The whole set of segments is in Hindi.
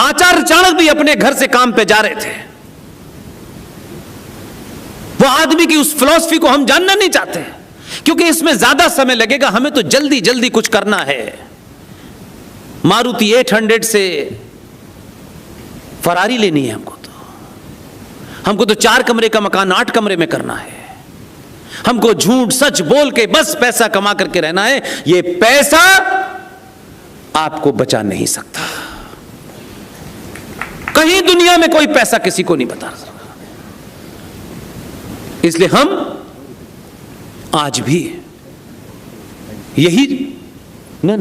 आचार्य चाणक्य भी अपने घर से काम पे जा रहे थे। वो आदमी की उस फिलॉसफी को हम जानना नहीं चाहते, क्योंकि इसमें ज्यादा समय लगेगा, हमें तो जल्दी जल्दी कुछ करना है। मारुति 800 से फरारी लेनी है हमको तो 4 कमरे का मकान 8 कमरे में करना है। हमको झूठ सच बोल के बस पैसा कमा करके रहना है। ये पैसा आपको बचा नहीं सकता। कहीं दुनिया में कोई पैसा किसी को नहीं बता सकता। इसलिए हम आज भी यही ना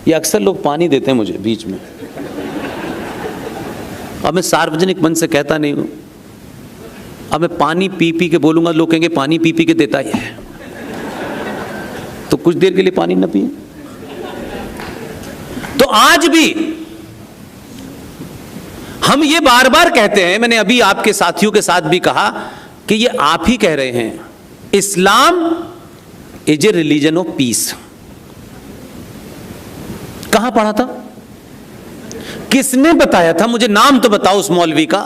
ये अक्सर लोग पानी देते हैं मुझे बीच में। अब मैं सार्वजनिक मंच से कहता नहीं हूं, अब मैं पानी पी पी के बोलूंगा, लोग कहेंगे पानी पी पी के देता ही है, तो कुछ देर के लिए पानी न पिए। तो आज भी हम ये बार बार कहते हैं, मैंने अभी आपके साथियों के साथ भी कहा कि ये आप ही कह रहे हैं, Islam is a religion of peace. कहां पढ़ा था, किसने बताया था, मुझे नाम तो बताओ उस मौलवी का।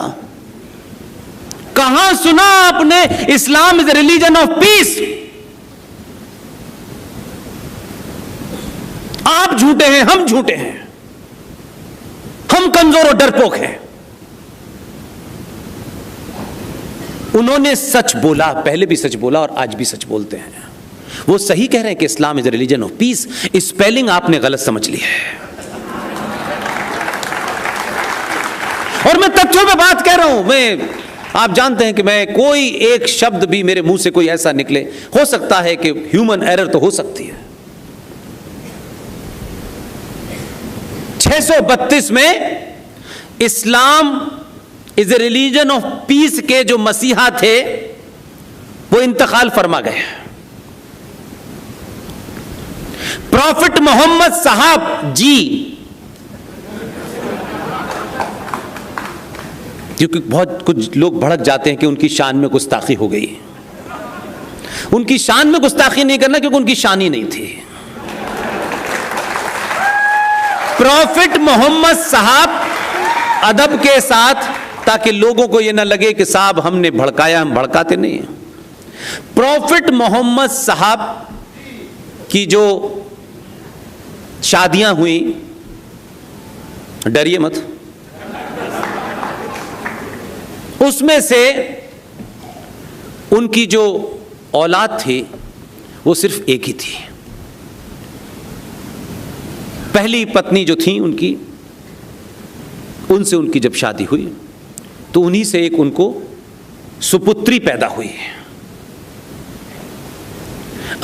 कहां सुना आपने Islam is a religion of peace? आप झूठे हैं, हम झूठे हैं, हम कमजोर और डरपोक हैं। उन्होंने सच बोला, पहले भी सच बोला और आज भी सच बोलते हैं। वो सही कह रहे हैं कि Islam is a religion of peace. Spelling आपने गलत समझ ली है, और मैं तथ्यों पे बात कह रहा हूं। आप जानते हैं कि मैं कोई एक शब्द भी मेरे मुंह से कोई ऐसा निकले, हो सकता है कि ह्यूमन एरर तो हो सकती है। 632 में Islam is a religion of peace के जो मसीहा थे वो इंतकाल फरमा गए। प्रॉफिट मोहम्मद साहब जी, क्योंकि बहुत कुछ लोग भड़क जाते हैं कि उनकी शान में गुस्ताखी हो गई। उनकी शान में गुस्ताखी नहीं करना, क्योंकि उनकी शान ही नहीं थी। प्रॉफिट मोहम्मद साहब अदब के साथ, ताकि लोगों को यह ना लगे कि साहब हमने भड़काया, हम भड़काते नहीं हैं। प्रॉफिट मोहम्मद साहब की जो शादियां हुई, डरिए मत, उसमें से उनकी जो औलाद थी वो सिर्फ एक ही थी। पहली पत्नी जो थी उनकी, उनसे उनकी जब शादी हुई तो उन्हीं से एक उनको सुपुत्री पैदा हुई।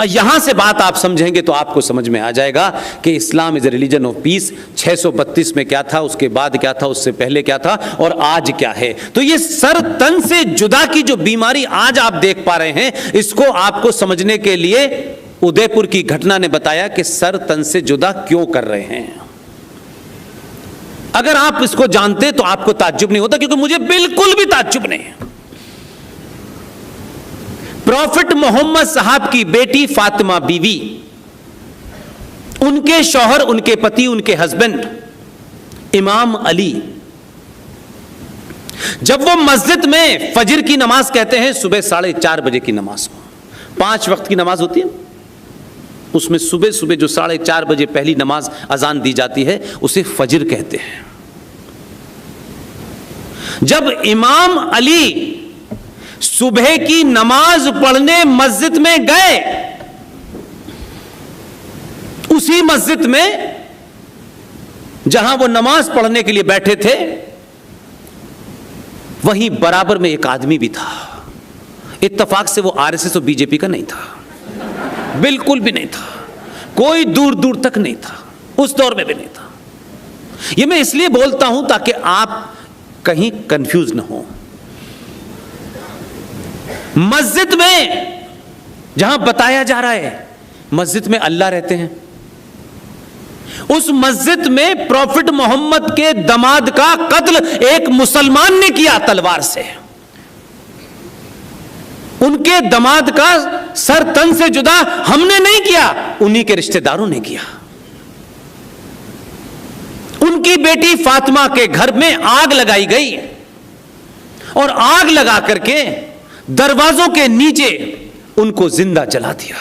यहां से बात आप समझेंगे तो आपको समझ में आ जाएगा कि Islam is a religion of peace. 632 में क्या था, उसके बाद क्या था, उससे पहले क्या था और आज क्या है। तो ये सर तन से जुदा की जो बीमारी आज आप देख पा रहे हैं, इसको आपको समझने के लिए उदयपुर की घटना ने बताया कि सर तन से जुदा क्यों कर रहे हैं। अगर आप इसको जानते तो आपको ताज्जुब नहीं होता, क्योंकि मुझे बिल्कुल भी ताज्जुब नहीं है। प्रॉफिट मोहम्मद साहब की बेटी फातिमा बीवी, उनके शौहर, उनके पति, उनके हस्बैंड इमाम अली, जब वो मस्जिद में फजर की नमाज कहते हैं, सुबह 4:30 बजे की नमाज को, 5 वक्त की नमाज होती है, उसमें सुबह सुबह जो 4:30 बजे पहली नमाज अजान दी जाती है उसे फजर कहते हैं। जब इमाम अली सुबह की नमाज पढ़ने मस्जिद में गए, उसी मस्जिद में जहां वो नमाज पढ़ने के लिए बैठे थे, वहीं बराबर में एक आदमी भी था। इत्तेफाक से वो आरएसएस और बीजेपी का नहीं था, बिल्कुल भी नहीं था, कोई दूर दूर तक नहीं था, उस दौर में भी नहीं था। ये मैं इसलिए बोलता हूं ताकि आप कहीं कंफ्यूज ना हो। मस्जिद में जहां बताया जा रहा है मस्जिद में अल्लाह रहते हैं, उस मस्जिद में प्रॉफिट मोहम्मद के दामाद का कत्ल एक मुसलमान ने किया तलवार से। उनके दामाद का सर तन से जुदा हमने नहीं किया, उन्हीं के रिश्तेदारों ने किया। उनकी बेटी फातिमा के घर में आग लगाई गई और आग लगा करके दरवाजों के नीचे उनको जिंदा जला दिया।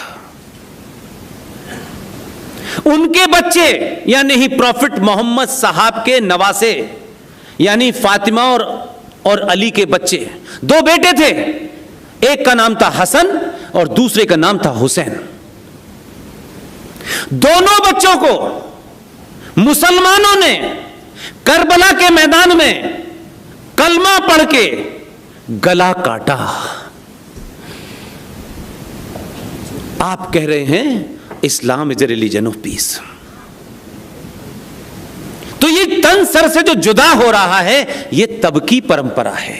उनके बच्चे यानी ही प्रॉफिट मोहम्मद साहब के नवासे यानी फातिमा और अली के बच्चे, दो बेटे थे, एक का नाम था हसन और दूसरे का नाम था हुसैन। दोनों बच्चों को मुसलमानों ने करबला के मैदान में कलमा पढ़ के गला काटा। आप कह रहे हैं Islam is a religion of peace. तो ये तन सर से जो जुदा हो रहा है ये तब की परंपरा है।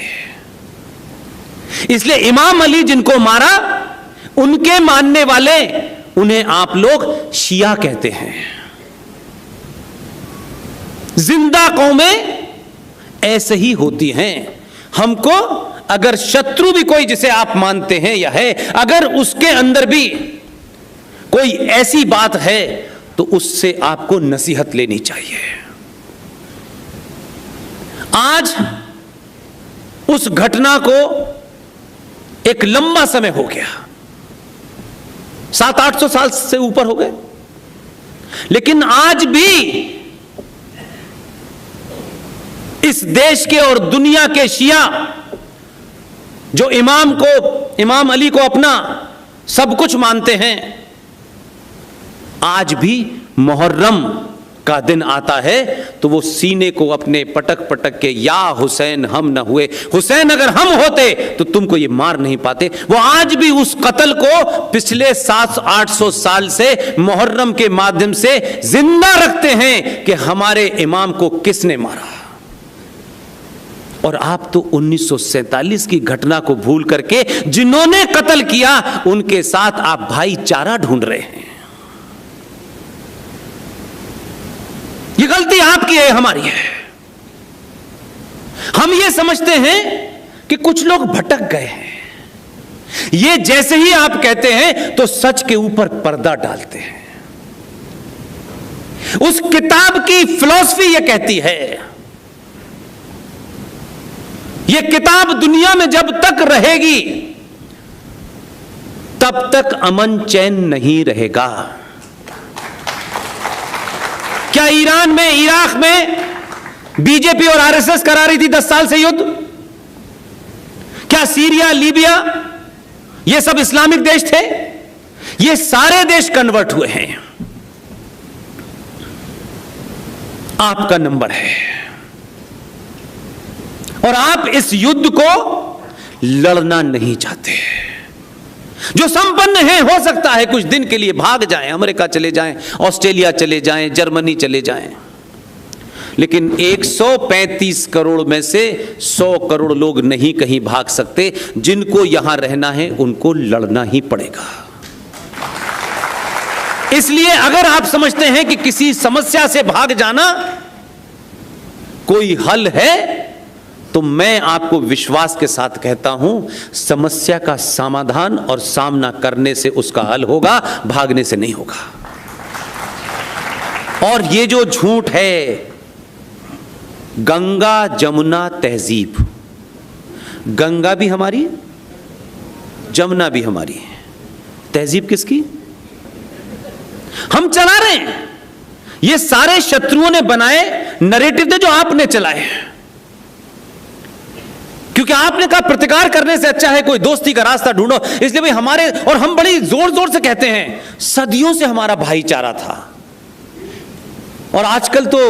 इसलिए इमाम अली जिनको मारा उनके मानने वाले, उन्हें आप लोग शिया कहते हैं। जिंदा कौमें ऐसे ही होती हैं। हमको अगर शत्रु भी कोई जिसे आप मानते हैं या है, अगर उसके अंदर भी कोई ऐसी बात है तो उससे आपको नसीहत लेनी चाहिए। आज उस घटना को एक लंबा समय हो गया, 700-800 साल से ऊपर हो गए, लेकिन आज भी इस देश के और दुनिया के शिया जो इमाम अली को अपना सब कुछ मानते हैं, आज भी मुहर्रम का दिन आता है तो वो सीने को अपने पटक पटक के या हुसैन हम न हुए, हुसैन अगर हम होते तो तुमको ये मार नहीं पाते। वो आज भी उस कत्ल को पिछले 700-800 साल से मुहर्रम के माध्यम से जिंदा रखते हैं कि हमारे इमाम को किसने मारा। और आप तो 1947 की घटना को भूल करके जिन्होंने कत्ल किया उनके साथ आप भाईचारा ढूंढ रहे हैं। ये गलती आपकी है, हमारी है। हम ये समझते हैं कि कुछ लोग भटक गए हैं। ये जैसे ही आप कहते हैं तो सच के ऊपर पर्दा डालते हैं। उस किताब की फिलॉसफी ये कहती है, ये किताब दुनिया में जब तक रहेगी तब तक अमन चैन नहीं रहेगा। क्या ईरान में, इराक में बीजेपी और आरएसएस करा रही थी 10 साल से युद्ध? क्या सीरिया, लीबिया ये सब इस्लामिक देश थे? ये सारे देश कन्वर्ट हुए हैं। आपका नंबर है और आप इस युद्ध को लड़ना नहीं चाहते। जो संपन्न हैं हो सकता है कुछ दिन के लिए भाग जाएं, अमेरिका चले जाएं, ऑस्ट्रेलिया चले जाएं, जर्मनी चले जाएं, लेकिन 135 करोड़ में से 100 करोड़ लोग नहीं कहीं भाग सकते। जिनको यहां रहना है उनको लड़ना ही पड़ेगा। इसलिए अगर आप समझते हैं कि किसी समस्या से भाग जाना कोई हल है तो मैं आपको विश्वास के साथ कहता हूं, समस्या का समाधान और सामना करने से उसका हल होगा, भागने से नहीं होगा। और ये जो झूठ है, गंगा जमुना तहजीब, गंगा भी हमारी, जमुना भी हमारी, तहजीब किसकी? हम चला रहे हैं। ये सारे शत्रुओं ने बनाए नैरेटिव थे जो आपने चलाए, क्योंकि आपने कहा प्रतिकार करने से अच्छा है कोई दोस्ती का रास्ता ढूंढो। इसलिए भाई हमारे, और हम बड़ी जोर जोर से कहते हैं सदियों से हमारा भाईचारा था। और आजकल तो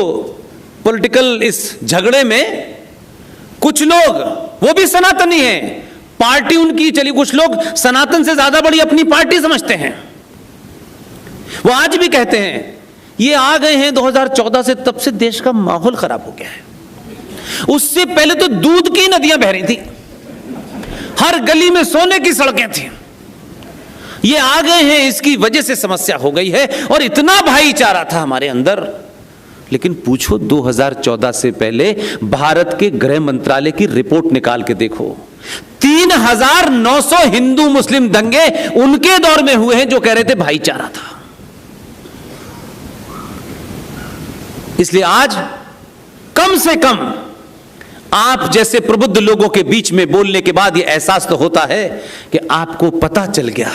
पॉलिटिकल इस झगड़े में कुछ लोग, वो भी सनातनी हैं, पार्टी उनकी चली, कुछ लोग सनातन से ज्यादा बड़ी अपनी पार्टी समझते हैं। वो आज भी कहते हैं ये आ गए हैं 2014 से, तब से देश का माहौल खराब हो गया है। उससे पहले तो दूध की नदियां बह रही थी, हर गली में सोने की सड़कें थी। ये आ गए हैं, इसकी वजह से समस्या हो गई है। और इतना भाईचारा था हमारे अंदर, लेकिन पूछो 2014 से पहले भारत के गृह मंत्रालय की रिपोर्ट निकाल के देखो, 3900 हिंदू मुस्लिम दंगे उनके दौर में हुए हैं जो कह रहे थे भाईचारा था। इसलिए आज कम से कम आप जैसे प्रबुद्ध लोगों के बीच में बोलने के बाद यह एहसास तो होता है कि आपको पता चल गया,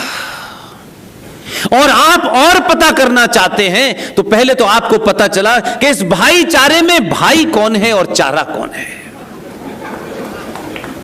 और आप और पता करना चाहते हैं तो पहले तो आपको पता चला कि इस भाईचारे में भाई कौन है और चारा कौन है।